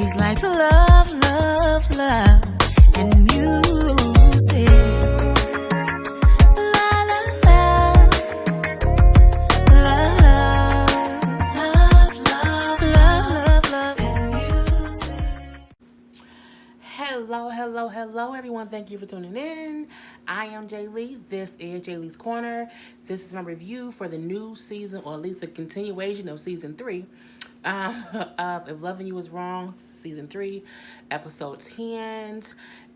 She's like love, love, love, and music. La la la, love, love, love, love, and music. Hello, everyone. Thank you for tuning in. I am Jay Lee. This is Jay Lee's Corner. This is my review for the new season, or at least the continuation of season 3 of If Loving You Is Wrong, season 3, episode 10.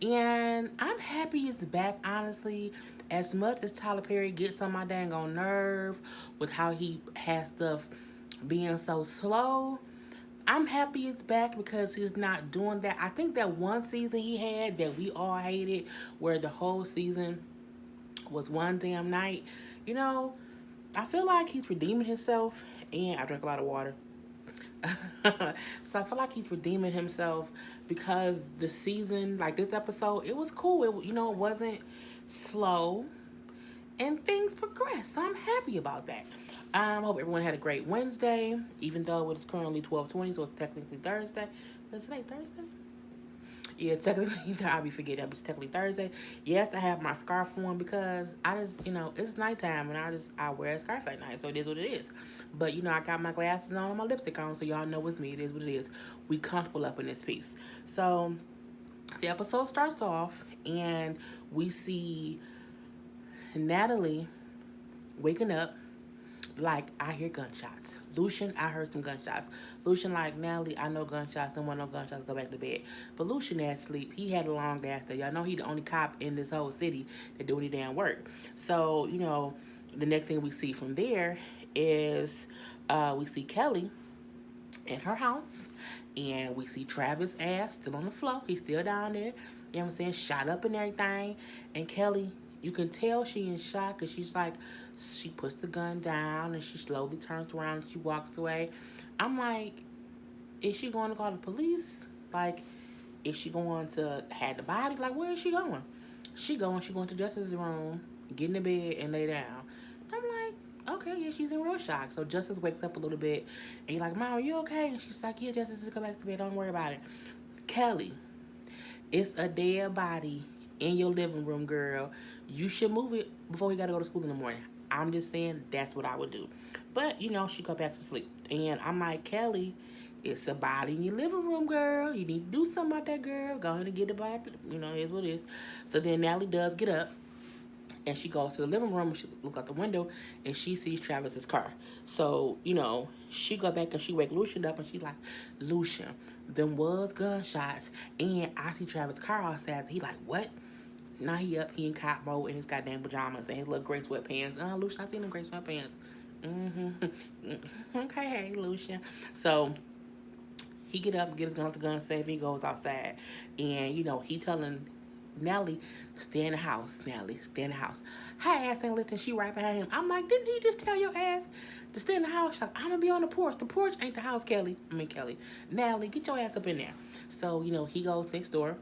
And I'm happy it's back, honestly. As much as Tyler Perry gets on my dang on nerve with how he has stuff being so slow, I'm happy it's back because he's not doing that. I think that one season he had that we all hated, where the whole season was one damn night, I feel like he's redeeming himself. And I drink a lot of water. So I feel like he's redeeming himself because the season, like this episode, it was cool. It wasn't slow and things progressed. So I'm happy about that. I hope everyone had a great Wednesday, even though it's currently 12:20, so it's technically Thursday. Is today Thursday? Yeah, technically, I'll be forgetting that, but it's technically Thursday. Yes, I have my scarf on because I just, it's nighttime and I wear a scarf at night, so it is what it is. But, I got my glasses on and my lipstick on, so y'all know it's me. It is what it is. We comfortable up in this piece. So, the episode starts off and we see Natalie waking up like, I hear gunshots. Lucian, I heard some gunshots. Lucian like, Natalie, I know gunshots. Don't want no gunshots. Go back to bed. But Lucian had sleep. He had a long ass day. Y'all know he the only cop in this whole city that do any damn work. So, the next thing we see from there is we see Kelly in her house. And we see Travis' ass still on the floor. He's still down there. You know what I'm saying? Shot up and everything. And Kelly, you can tell she in shock because she's like, she puts the gun down and she slowly turns around and she walks away. I'm like, is she going to call the police? Like, is she going to have the body? Like, where is she going? She going to Justice's room, get in the bed and lay down. I'm like, okay, yeah, she's in real shock. So Justice wakes up a little bit and he's like, Mom, are you okay? And she's like, yeah, Justice, come back to bed. Don't worry about it. Kelly, it's a dead body in your living room, girl. You should move it before you got to go to school in the morning. I'm just saying that's what I would do. But, she go back to sleep. And I'm like, Kelly, it's a body in your living room, girl. You need to do something about that, girl. Go ahead and get it back. Here's what it is. So then Natalie does get up. And she goes to the living room. And she looks out the window. And she sees Travis's car. So, she go back and she wake Lucian up. And she like, Lucian, them was gunshots. And I see Travis' car outside. He like, what? Now he up, he in cop mode in his goddamn pajamas and his little gray sweatpants. Lucian, I seen them gray sweatpants. Okay, hey, Lucian. So, he get up, get his gun off the gun safe, he goes outside. And, he telling Natalie, stay in the house. Natalie, stay in the house. Her ass ain't listening, she right behind him. I'm like, didn't he just tell your ass to stay in the house? She's like, I'm gonna be on the porch. The porch ain't the house, Kelly. Natalie, get your ass up in there. So, he goes next door.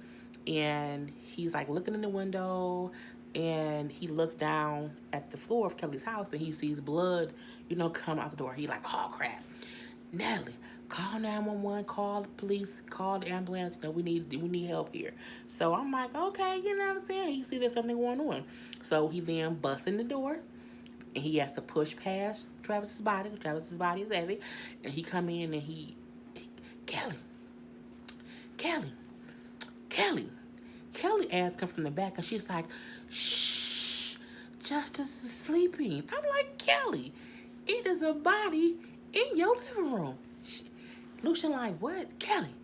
And he's like looking in the window and he looks down at the floor of Kelly's house and he sees blood, come out the door. He like, oh crap. Natalie, call 911, call the police, call the ambulance. We need help here. So I'm like, okay, you know what I'm saying? He see there's something going on. So he then busts in the door and he has to push past Travis's body. Travis's body is heavy. And he come in and Kelly ass comes from the back and she's like, shh, Justice is sleeping. I'm like, Kelly, it is a body in your living room. Lucian like, what? Kelly,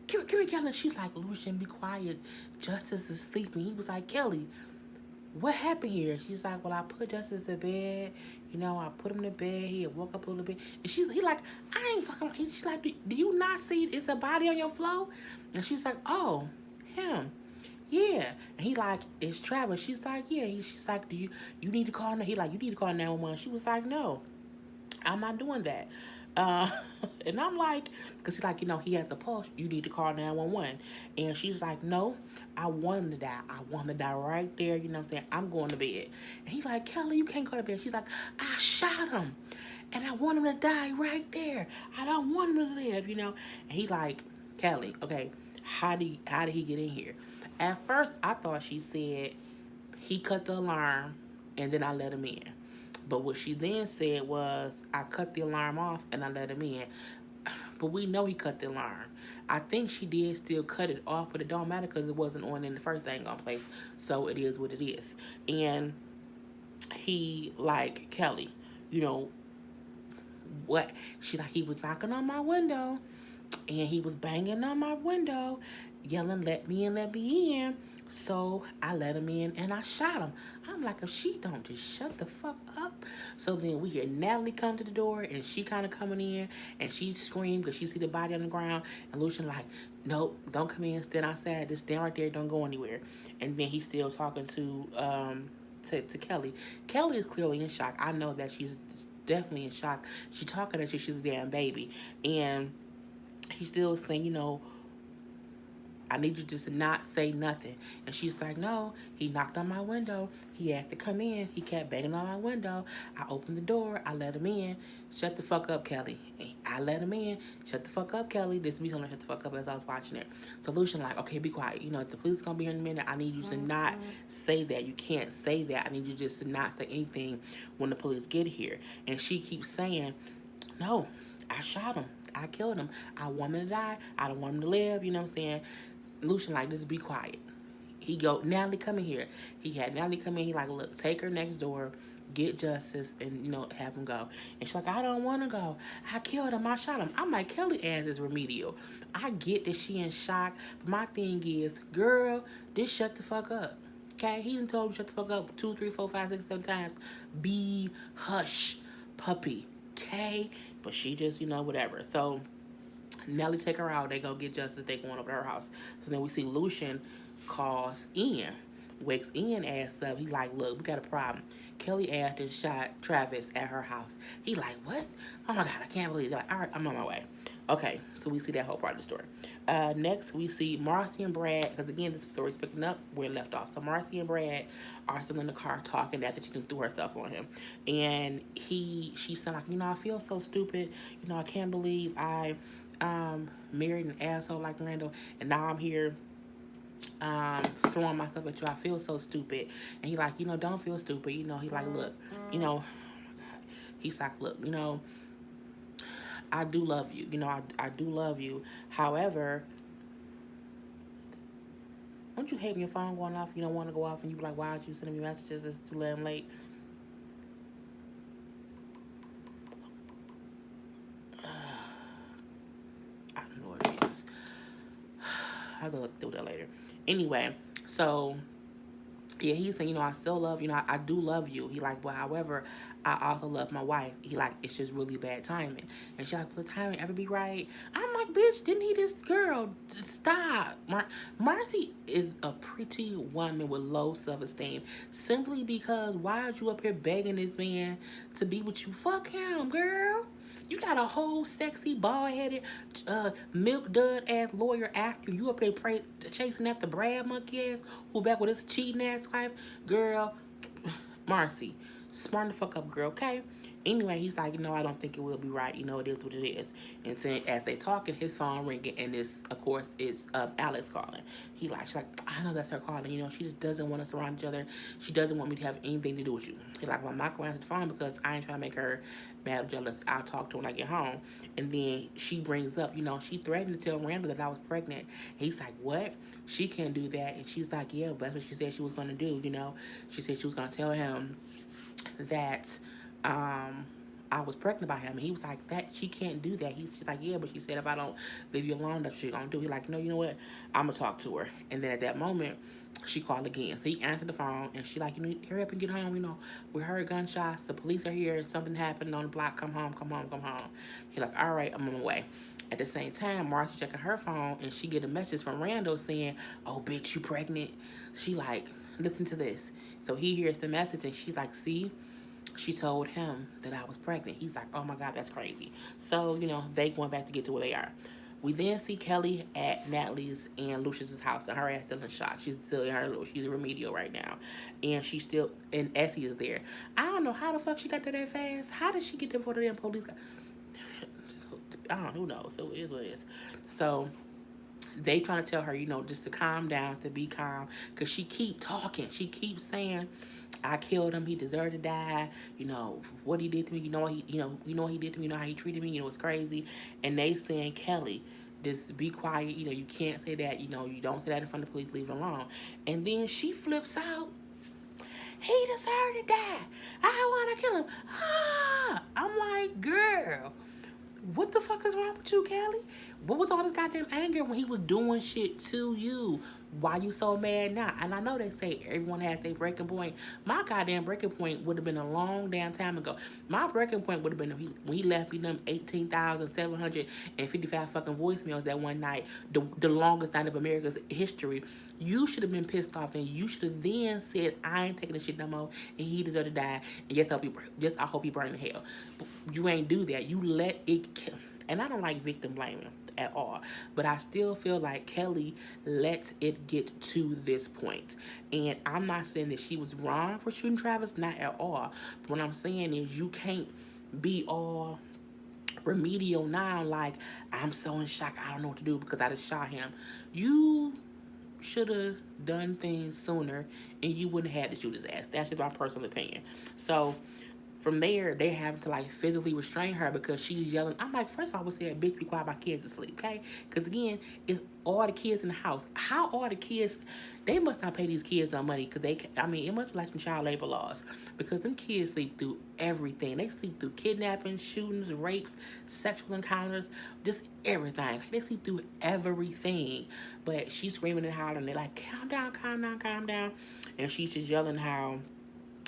come here, Kelly. She's like, Lucian, be quiet. Justice is sleeping. He was like, Kelly, what happened here? She's like, well, I put Justice to bed. I put him to bed. He had woke up a little bit. And he like, I ain't talking. She's like, do you not see it's a body on your floor? And she's like, oh, him. Yeah. And he like, it's Travis. She's like, yeah. She's like, you need to call? He like, you need to call 911. She was like, no, I'm not doing that. And I'm like, because he's like, he has a pulse. You need to call 911. And she's like, no, I want him to die. I want him to die right there. You know what I'm saying? I'm going to bed. And he's like, Kelly, you can't go to bed. She's like, I shot him. And I want him to die right there. I don't want him to live, And he like, Kelly, okay, how did he get in here? At first, I thought she said he cut the alarm and then I let him in. But what she then said was, I cut the alarm off and I let him in. But we know he cut the alarm. I think she did still cut it off, but it don't matter because it wasn't on in the first thing on place. So it is what it is. And he, like, Kelly, you know, what? She like, he was knocking on my window and he was banging on my window, yelling, let me in, let me in. So I let him in and I shot him. I'm like, if she don't just shut the fuck up. So then we hear Natalie come to the door and she kind of coming in and she screamed because she see the body on the ground. And Lucian like, nope, don't come in, stand outside, just stand right there, don't go anywhere. And then he's still talking to Kelly. Kelly is clearly in shock. I know that she's definitely in shock. She talking as if she's a damn baby. And he's still saying, I need you just to not say nothing. And she's like, no, he knocked on my window. He asked to come in. He kept banging on my window. I opened the door. I let him in. Shut the fuck up, Kelly. I let him in. Shut the fuck up, Kelly. This me telling her shut the fuck up as I was watching it. So Lucian like, okay, be quiet. If the police gonna be here in a minute, I need you to not say that. You can't say that. I need you just to not say anything when the police get here. And she keeps saying, no, I shot him. I killed him. I want him to die. I don't want him to live. You know what I'm saying? Lucian like, just be quiet. He go, Natalie, come in here. He had Natalie come in. He like, look, take her next door, get justice, and, have him go. And she's like, I don't want to go. I killed him. I shot him. I'm like, Kelly ass is remedial. I get that she in shock, but my thing is, girl, just shut the fuck up. Okay? He done told you shut the fuck up 2, 3, 4, 5, 6, 7 times. Be hush, puppy. Okay? But she just, whatever. So Nellie take her out. They go get justice. They going over to her house. So then we see Lucian calls Ian, wakes Ian ass up. He like, look, we got a problem. Kelly asked and shot Travis at her house. He like, what? Oh my God, I can't believe it. Like, all right, I'm on my way. Okay, so we see that whole part of the story. Next, we see Marcy and Brad, because again, this story's picking up where it left off. So Marcy and Brad are still in the car talking after she threw herself on him. And she's saying like, I feel so stupid. I can't believe I married an asshole like Randall, and now I'm here throwing myself at you. I feel so stupid. And he like, don't feel stupid. He like, look, oh my God. He's like, look, I do love you. I do love you. However, don't you hate when your phone going off? You don't want to go off and you be like, why aren't you sending me messages? It's too late. I don't know what it is. I'll do that later. Anyway, so yeah, he's saying, I still love, I do love you. He like, well, however, I also love my wife. He like, it's just really bad timing. And she like, will the timing ever be right? I'm like, bitch, didn't he just, girl, stop. Marcy is a pretty woman with low self-esteem. Simply because why are you up here begging this man to be with you? Fuck him, girl. You got a whole sexy, bald-headed, milk dud ass lawyer after you up here chasing after Brad monkey ass, who back with his cheating ass wife. Girl, Marcy, smart the fuck up, girl, okay? Anyway, he's like, I don't think it will be right. It is what it is. And then as they talking, his phone ringing, and this, of course, is Alex calling. She's like, I know that's her calling. She just doesn't want us around each other. She doesn't want me to have anything to do with you. He's like, well, I'm not going to answer the phone because I ain't trying to make her mad or jealous. I'll talk to her when I get home. And then she brings up, she threatened to tell Randall that I was pregnant. And he's like, what? She can't do that. And she's like, yeah, but that's what she said she was going to do, She said she was going to tell him that I was pregnant by him. And he was like, that she can't do that. She's like, yeah, but she said if I don't leave you alone, that's what she's gonna do. He's like, no, you know what? I'm gonna talk to her. And then at that moment, she called again. So he answered the phone and she like, hurry up and get home. We heard gunshots. The police are here. Something happened on the block. Come home. He's like, all right, I'm on my way. At the same time, Marcy checking her phone and she get a message from Randall saying, oh, bitch, you pregnant? She like, listen to this. So he hears the message and she's like, see? She told him that I was pregnant. He's like, oh my God, that's crazy. So, they going back to get to where they are. We then see Kelly at Natalie's and Lucius's house, and her ass still in shock. She's still in her, she's remedial right now. And she's still, and Essie is there. I don't know how the fuck she got there that fast. How did she get there before the damn police got, I don't know, who knows? So it is what it is. So they trying to tell her, just to calm down, to be calm, because she keep talking. She keeps saying, I killed him. He deserved to die. What he did to me. What he did to me. How he treated me. It's crazy. And they saying, Kelly, just be quiet. You can't say that. You don't say that in front of the police. Leave it alone. And then she flips out. He deserved to die. I want to kill him. I'm like, girl, what the fuck is wrong with you, Kelly? What was all this goddamn anger when he was doing shit to you? Why you so mad now? And I know they say everyone has their breaking point. My goddamn breaking point would have been a long damn time ago. My breaking point would have been when he left me them 18,755 fucking voicemails that one night, the longest night of America's history. You should have been pissed off, and you should have then said, I ain't taking this shit no more, and he deserved to die, and I hope he burn in hell. But you ain't do that. You let it kill. And I don't like victim blaming at all, but I still feel like Kelly lets it get to this point. And I'm not saying that she was wrong for shooting Travis, not at all. But what I'm saying is you can't be all remedial now, like, I'm so in shock, I don't know what to do because I just shot him. You should have done things sooner, and you wouldn't have had to shoot his ass. That's just my personal opinion. So from there, they having to physically restrain her because she's yelling. I'm like, first of all, I would say, bitch, be quiet, my kids asleep, okay? Because again, it's all the kids in the house. How are the kids? They must not pay these kids no money because it must be like some child labor laws, because them kids sleep through everything. They sleep through kidnappings, shootings, rapes, sexual encounters, just everything. They sleep through everything. But she's screaming and hollering. They're like, calm down, calm down, calm down. And she's just yelling how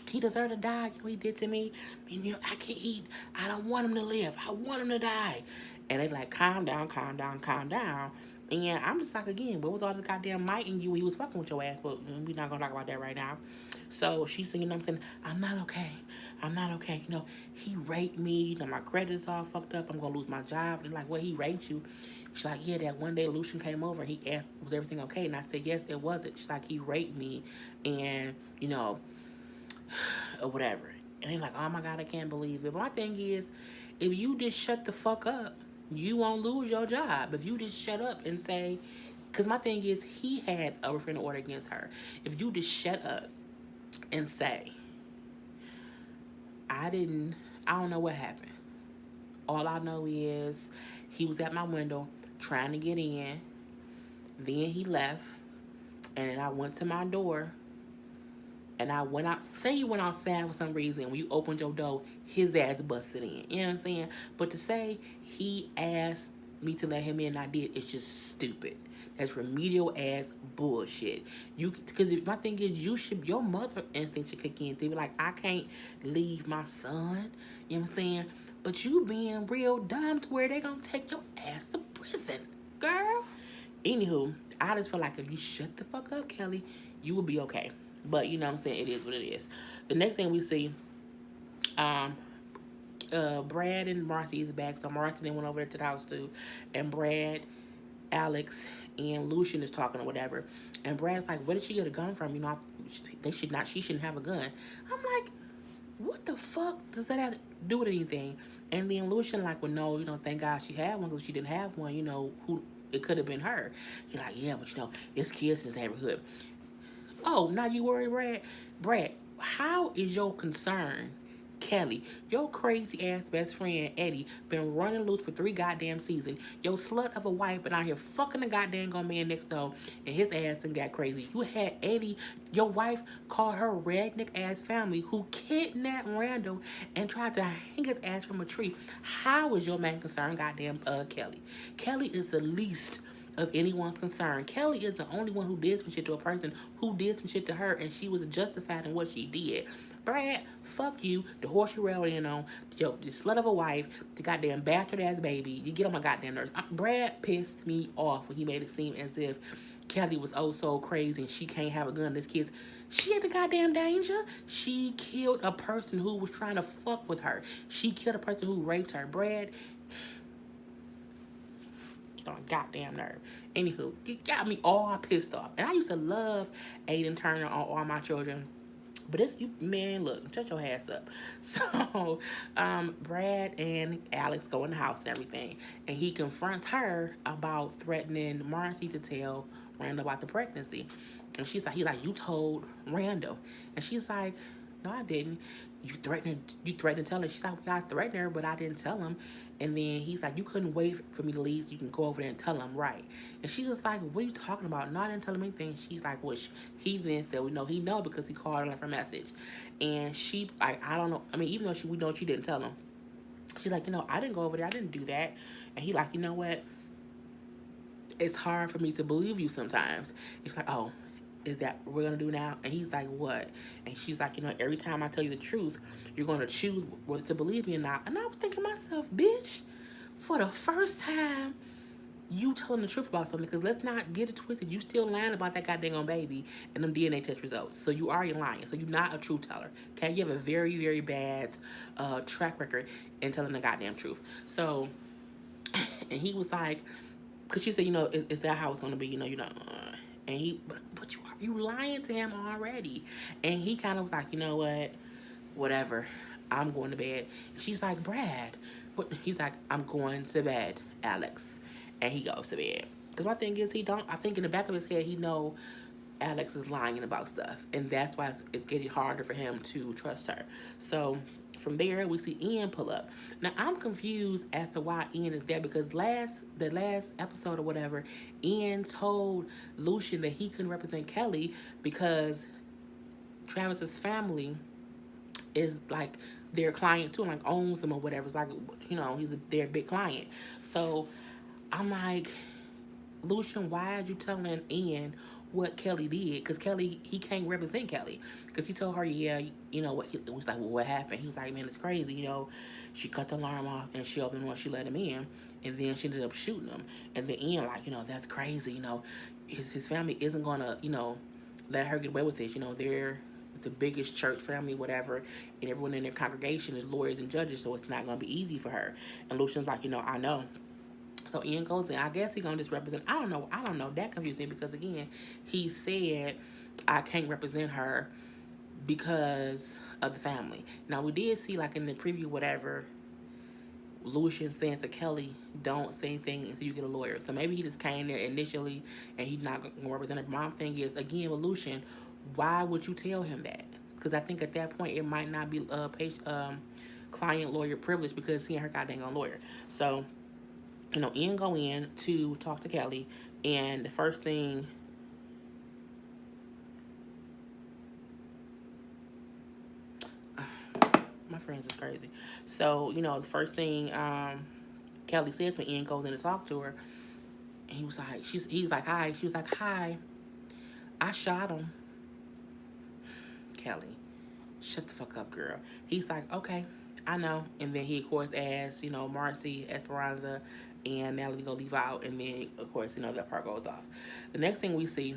he deserved to die. What he did to me. I don't want him to live. I want him to die. And they like, calm down, calm down, calm down. And I'm just like, again, what was all this goddamn might in you when he was fucking with your ass? But we're not going to talk about that right now. So she's singing, I'm saying, I'm not okay. I'm not okay. He raped me. My credit's all fucked up. I'm going to lose my job. And like, well, he raped you. She's like, yeah, that one day Lucian came over. He asked, was everything okay? And I said, yes, it wasn't. She's like, he raped me. And, or whatever. And they're like, oh my God, I can't believe it. But my thing is, if you just shut the fuck up, you won't lose your job. If you just shut up and say, because my thing is, he had a restraining order against her. If you just shut up and say, I don't know what happened. All I know is he was at my window trying to get in. Then he left. And then I went to my door. And I went out. Say you went outside for some reason. When you opened your door, his ass busted in. You know what I'm saying? But to say he asked me to let him in and I did, it's just stupid. That's remedial ass bullshit. Because my thing is, your mother instinct should kick in. To be like, I can't leave my son. You know what I'm saying? But you being real dumb to where they gonna take your ass to prison, girl. Anywho, I just feel like if you shut the fuck up, Kelly, you will be okay. But you know what I'm saying, it is what it is. The next thing we see, Brad and Marcy is back. So Marcy then went over there to the house too. And Brad, Alex, and Lucian is talking or whatever. And Brad's like, where did she get a gun from? She shouldn't have a gun. I'm like, what the fuck does that have to do with anything? And then Lucian like, well, no, thank God she had one, because she didn't have one, who it could have been her. He's like, yeah, but it's kids in this neighborhood. Oh, now you worry, Brad? Brad, how is your concern, Kelly, your crazy ass best friend, Eddie, been running loose for 3 goddamn seasons? Your slut of a wife been out here fucking the goddamn man next door, and his ass and got crazy. You had Eddie, your wife, call her redneck ass family who kidnapped Randall and tried to hang his ass from a tree. How is your man concerned, goddamn Kelly? Kelly is the least of anyone's concern. Kelly is the only one who did some shit to a person who did some shit to her, and she was justified in what she did. Brad, fuck you, the horse you railed in on, the slut of a wife, the goddamn bastard ass baby. You get on my goddamn nerves. Brad pissed me off when he made it seem as if Kelly was oh so crazy and she can't have a gun. This kid's, she had the goddamn danger. She killed a person who was trying to fuck with her. She killed a person who raped her. Brad, on goddamn nerve. Anywho, it got me all pissed off. And I used to love Aiden Turner on All My Children. But it's you, man. Look, shut your ass up. So, Brad and Alex go in the house and everything, and he confronts her about threatening Marcy to tell Randall about the pregnancy, and he's like, you told Randall, and she's like, no, I didn't. You threatened to tell her. She's like, well, I threatened her, but I didn't tell him. And then he's like, you couldn't wait for me to leave so you can go over there and tell him, right? And she was like, what are you talking about? No, I didn't tell him anything. She's like, well, he then said, well, no, he know because he called her, left her message. And she, like, I don't know. I mean, even though we know she didn't tell him. She's like, I didn't go over there. I didn't do that. And he like, you know what? It's hard for me to believe you sometimes. It's like, oh, is that what we're gonna do now? And he's like, what? And she's like, every time I tell you the truth, you're gonna choose whether to believe me or not. And I was thinking to myself, bitch, for the first time, you telling the truth about something, because let's not get it twisted. You still lying about that goddamn baby and them DNA test results. So you already lying. So you're not a truth teller. Okay? You have a very, very bad track record in telling the goddamn truth. So, and he was like, because she said, is that how it's gonna be? And he, but you lying to him already. And he kind of was like, you know what? Whatever. I'm going to bed. And she's like, Brad. But he's like, I'm going to bed, Alex. And he goes to bed. Because my thing is, I think in the back of his head, he know Alex is lying about stuff. And that's why it's getting harder for him to trust her. So from there, we see Ian pull up. Now, I'm confused as to why Ian is there, because the last episode or whatever, Ian told Lucian that he couldn't represent Kelly because Travis's family is like their client too, and like owns them or whatever. It's like, he's their big client. So I'm like, Lucian, why are you telling Ian what Kelly did? Because Kelly, he can't represent Kelly. Because he told her, yeah, what, it was like, well, what happened? He was like, man, it's crazy, she cut the alarm off and she opened when she let him in, and then she ended up shooting him. And then Ian, like, that's crazy, his family isn't gonna, let her get away with this. They're the biggest church family, whatever, and everyone in their congregation is lawyers and judges, so it's not gonna be easy for her. And Lucian's like, I know. So Ian goes in. I guess he's gonna just represent. I don't know. That confused me because again, he said I can't represent her because of the family. Now we did see, like, in the preview, whatever, Lucian saying to Kelly, don't say anything until you get a lawyer. So maybe he just came there initially and he's not gonna represent her. My thing is, again, with Lucian, why would you tell him that? Because I think at that point it might not be client lawyer privilege, because he ain't her goddamn lawyer. So Ian go in to talk to Kelly, and the first thing, my friends is crazy. So, the first thing Kelly says when Ian goes in to talk to her, and he's like, hi. She was like, hi, I shot him. Kelly, shut the fuck up, girl. He's like, okay, I know. And then he, of course, asks, Marcy, Esperanza, and Natalie go leave out. And then, of course, that part goes off. The next thing we see,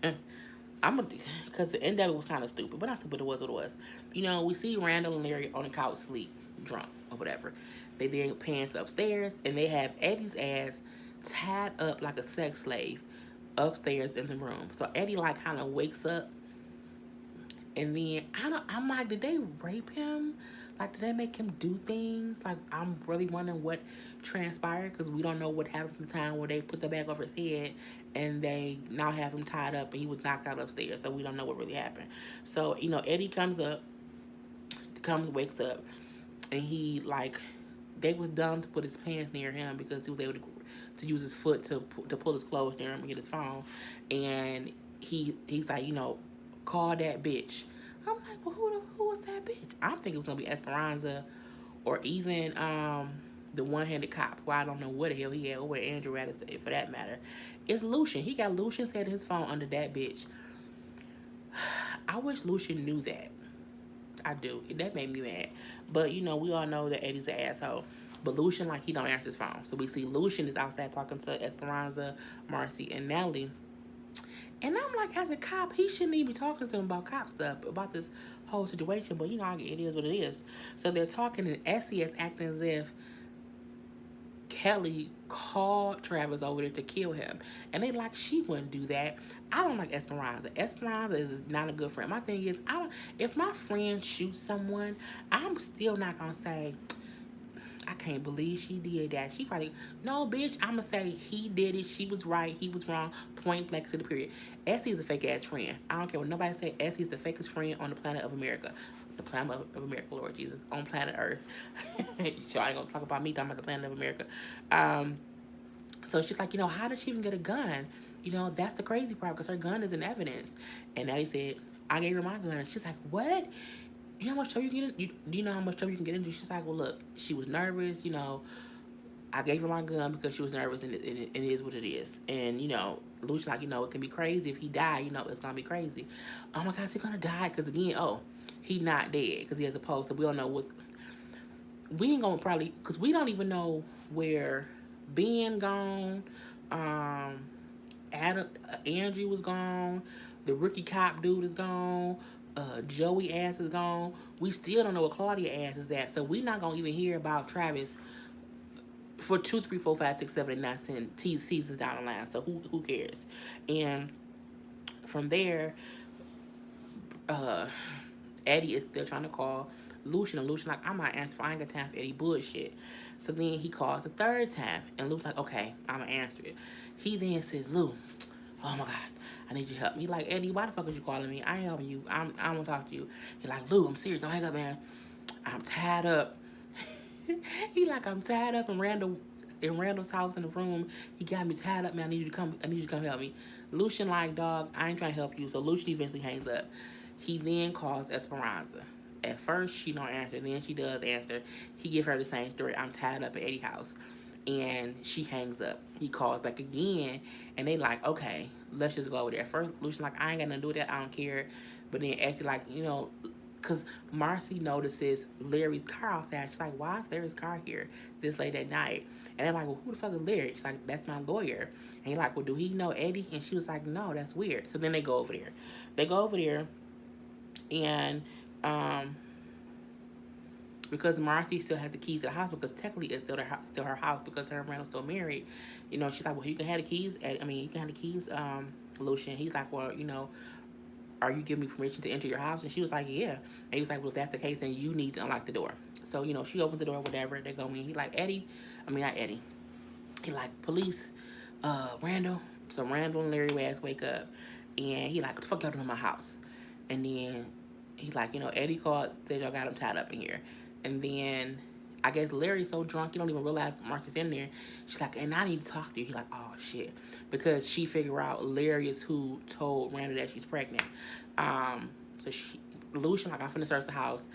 because the end of it was kind of stupid, but not stupid, it was what it was. We see Randall and Larry on the couch sleep, drunk, or whatever. They then pants upstairs, and they have Eddie's ass tied up like a sex slave upstairs in the room. So Eddie, like, kind of wakes up. And then, I'm like, did they rape him? Like, did they make him do things? Like, I'm really wondering what transpired, because we don't know what happened from the time where they put the bag over his head and they now have him tied up and he was knocked out upstairs. So we don't know what really happened. So, Eddie wakes up, and he, like, they was dumb to put his pants near him because he was able to use his foot to pull his clothes near him and get his phone. And he's like, call that bitch. I'm like, well, who was that bitch? I think it was gonna be Esperanza, or even the one-handed cop, who I don't know what the hell he had, or where Andrew had it, for that matter. It's Lucian. He got Lucian's head in his phone under that bitch. I wish Lucian knew that. I do. That made me mad. But we all know that Eddie's an asshole. But Lucian, like, he don't answer his phone. So we see Lucian is outside talking to Esperanza, Marcy, and Natalie. And I'm like, as a cop, he shouldn't even be talking to him about cop stuff, about this whole situation. But, it is what it is. So they're talking, and Essie is acting as if Kelly called Travis over there to kill him. And they like, she wouldn't do that. I don't like Esperanza. Esperanza is not a good friend. My thing is, if my friend shoots someone, I'm still not going to say, I can't believe she did that. She probably, no, bitch, I'm going to say he did it. She was right. He was wrong. Point blank to the period. Essie is a fake ass friend. I don't care what nobody say. Essie is the fakest friend on the planet of America. The planet of America, Lord Jesus, on planet Earth. So I ain't going to talk about me talking about the planet of America. So she's like, how did she even get a gun? That's the crazy part because her gun is in evidence. And Natty said, I gave her my gun. And she's like, what? You know how much trouble you can get in? Do you know how much trouble you can get into? She's like, well, look, she was nervous. I gave her my gun because she was nervous, and it is what it is. And, Lucia's like, it can be crazy. If he die, it's going to be crazy. Oh, my God, is he going to die? Because, again, he not dead because he has a pulse. So we don't know what's... We ain't going to probably... Because we don't even know where Ben gone. Andrew was gone. The rookie cop dude is gone. Joey ass is gone. We still don't know where Claudia ass is at. So we're not gonna even hear about Travis for 2, 3, 4, 5, 6, 7, 8, 9, 10 seasons down the line. So who cares? And from there, Eddie is still trying to call Lucian, and Lucian like, I'm not answering. I ain't got time for Eddie bullshit. So then he calls the third time, and Luke's like, okay, I'm gonna answer it. He then says, Lou, oh my God, I need your help. He like, Eddie, why the fuck are you calling me? I ain't helping you. I don't want to talk to you. He like, Lou, I'm serious. Don't hang up, man. I'm tied up. He like, I'm tied up in Randall's house in the room. He got me tied up, man. I need you to come help me. Lucian like, dog, I ain't trying to help you. So Lucian eventually hangs up. He then calls Esperanza. At first, she don't answer. Then she does answer. He gives her the same story. I'm tied up at Eddie's house. And she hangs up. He calls back again. And they like, okay, let's just go over there. First, Lucian like, I ain't got nothing to do with that. I don't care. But then Ashley like, because Marcy notices Larry's car outside. She's like, why is Larry's car here this late at night? And they're like, well, who the fuck is Larry? She's like, that's my lawyer. And he's like, well, do he know Eddie? And she was like, no, that's weird. So then they go over there. And because Marcy still has the keys to the house, because technically it's still her house because her and Randall's still married. She's like, well, you can have the keys. You can have the keys, Lucian. He's like, well, are you giving me permission to enter your house? And she was like, yeah. And he was like, well, if that's the case, then you need to unlock the door. So, she opens the door, whatever. They go in. He like, not Eddie. He like, police, Randall. So Randall and Larry ass wake up. And he like, what the fuck y'all doing in my house? And then he like, Eddie called, said y'all got him tied up in here. And then I guess Larry's so drunk, you don't even realize Marcy's in there. She's like, and I need to talk to you. He's like, oh, shit. Because she figured out Larry is who told Randall that she's pregnant. So Lucian like, I'm finna search the house.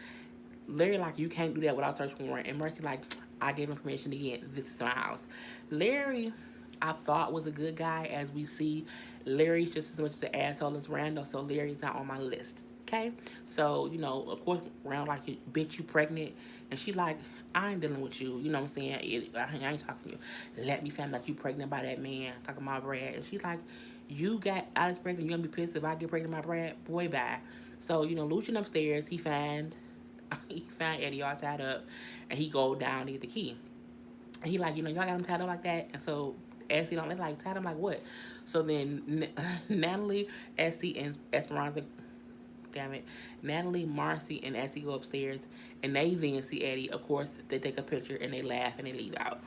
Larry like, you can't do that without search warrant. And Marcy like, I gave him permission to get this is my house. Larry, I thought was a good guy. As we see, Larry's just as much as an asshole as Randall. So Larry's not on my list. Okay, so, of course, Randall like, bitch, you pregnant? And she like, I ain't dealing with you. You know what I'm saying? I ain't talking to you. Let me find out you pregnant by that man. Talking about Brad. And she's like, you got Alex pregnant. You gonna be pissed if I get pregnant by Brad? Boy, bye. So, Lucian upstairs, he find Eddie all tied up. And he go down to get the key. And he like, y'all got him tied up like that? And so Essie don't like, tied him like what? So then Natalie, Essie, and Esperanza... Damn it. Natalie, Marcy, and Essie go upstairs, and they then see Eddie. Of course, they take a picture, and they laugh, and they leave out.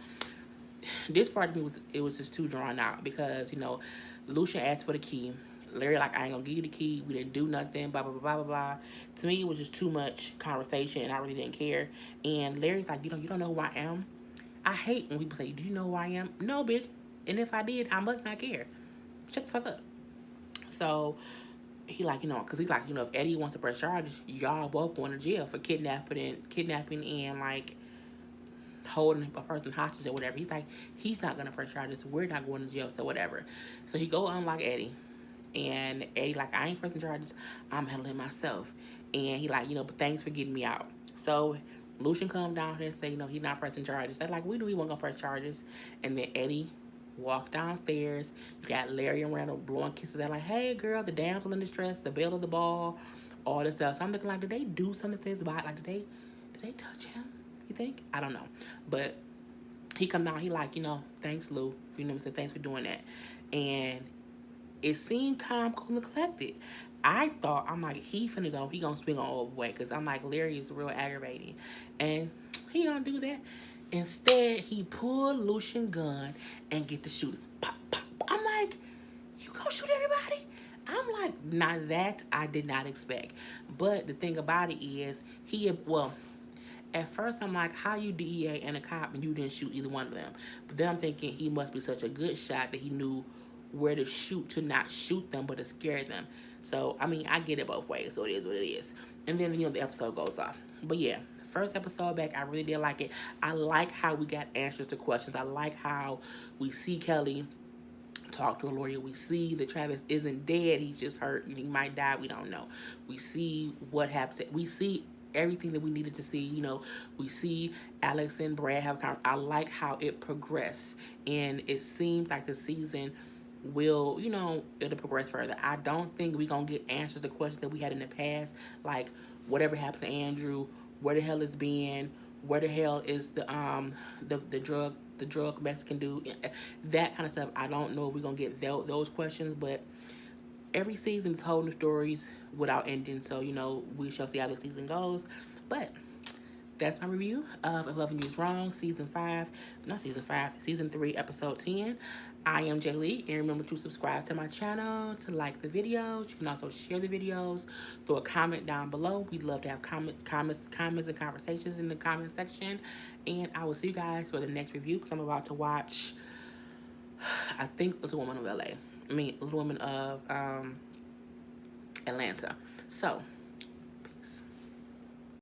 This part of me was just too drawn out because, Lucian asked for the key. Larry like, I ain't gonna give you the key. We didn't do nothing, blah, blah, blah, blah, blah, blah. To me, it was just too much conversation, and I really didn't care. And Larry's like, you don't know who I am? I hate when people say, do you know who I am? No, bitch. And if I did, I must not care. Shut the fuck up. So... he like, because he's like, if Eddie wants to press charges, y'all both going to jail for kidnapping and like holding a person hostage or whatever. He's like, he's not gonna press charges. We're not going to jail, so whatever. So he go unlock Eddie, and Eddie like, I ain't pressing charges. I'm handling myself. And he like, but thanks for getting me out. So Lucian come down here and say, he's not pressing charges. They're like, we knew he wasn't gonna press charges. And then Eddie walk downstairs. You got Larry and Randall blowing kisses. They're like, hey, girl, the damsel in distress, the belle of the ball, all this stuff. So I'm looking like, did they do something to his body? Like, did they touch him? You think? I don't know. But he come down, he like, thanks, Lou. You know what I'm saying? Thanks for doing that. And it seemed calm, cool, and collected. I thought, I'm like, he gonna swing on old boy. Because I'm like, Larry is real aggravating. And he don't do that. Instead, he pulled Lucian gun and get to shooting. Pop, pop. I'm like, you gonna shoot everybody? I'm like, now that I did not expect. But the thing about it is, at first I'm like, how you DEA and a cop and you didn't shoot either one of them? But then I'm thinking he must be such a good shot that he knew where to shoot to not shoot them but to scare them. So, I mean, I get it both ways, so it is what it is. And then, the episode goes off. But yeah, first episode back, I really did like it. I like how we got answers to questions. I like how we see Kelly talk to a lawyer. We see that Travis isn't dead. He's just hurt and he might die. We don't know. We see what happens. We see everything that we needed to see. We see Alex and Brad have a conversation. I like how it progressed. And it seems like the season will, it'll progress further. I don't think we're going to get answers to questions that we had in the past. Like, whatever happened to Andrew, where the hell is Ben, where the hell is the drug Mexican dude, that kind of stuff. I don't know if we're going to get those questions, but every season is whole new stories without ending. So, we shall see how the season goes. But that's my review of If Loving You Is Wrong, Season 3, Episode 10. I am Jay Lee, and remember to subscribe to my channel, to like the videos. You can also share the videos, throw a comment down below. We'd love to have comments and conversations in the comment section. And I will see you guys for the next review, because I'm about to watch, I think, Little Women of Atlanta. So,